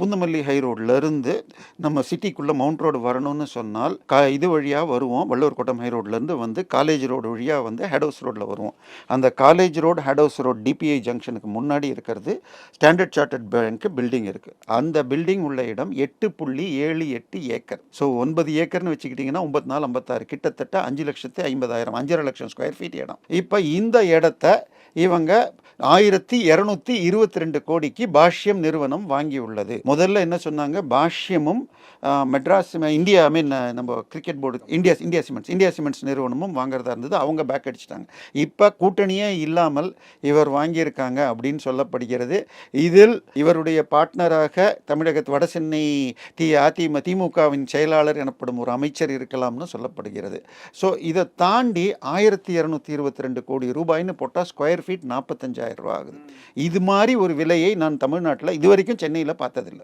Poonamallee high ரோட்லேருந்து நம்ம சிட்டிக்குள்ளே மவுண்ட் ரோடு வரணும்னு சொன்னால் இது வழியாக வருவோம். வள்ளுவர் கோட்டம் ஹை ரோட்லேருந்து வந்து காலேஜ் ரோடு வழியாக வந்து ஹெட் ஹவுஸ் ரோட்டில் வருவோம். அந்த college road head house road DPI ஜங்ஷனுக்கு முன்னாடி இருக்கிறது ஸ்டாண்டர்ட் சார்ட்டர்ட் பேங்க் பில்டிங் இருக்குது. அந்த பில்டிங் உள்ள இடம் 8.78 ஏக்கர். ஸோ 9 ஏக்கர்னு வச்சுக்கிட்டிங்கன்னா 94 56 கிட்டத்தட்ட 5,50,000 5,5 லட்சம் ஸ்கொயர் ஃபீட் இடம். இப்போ இந்த இடத்த இவங்க 1,222 கோடிக்கு பாஷ்யம் நிறுவனம் வாங்கியுள்ளது. முதல்ல என்ன சொன்னாங்க, பாஷ்யமும் மெட்ராஸ் இந்தியா நம்ம கிரிக்கெட் போர்டு இந்தியா சிமெண்ட்ஸ் நிறுவனமும் வாங்குறதா இருந்தது. அவங்க பேக் அடிச்சிட்டாங்க. இப்போ கூட்டணியே இல்லாமல் இவர் வாங்கியிருக்காங்க அப்படின்னு சொல்லப்படுகிறது. இதில் இவருடைய பார்ட்னராக தமிழகத்து வடசென்னை திமுகவின் செயலாளர் எனப்படும் ஒரு அமைச்சர் இருக்கலாம்னு சொல்லப்படுகிறது. ஸோ இதை தாண்டி 1,222 கோடி ரூபாய்னு போட்டால் ஸ்கொயர் ஃபீட் 45,000 ரூபா ஆகுது. இது மாதிரி ஒரு விலையை நான் தமிழ்நாட்டில் இதுவரைக்கும் சென்னையில் பார்த்ததில்லை.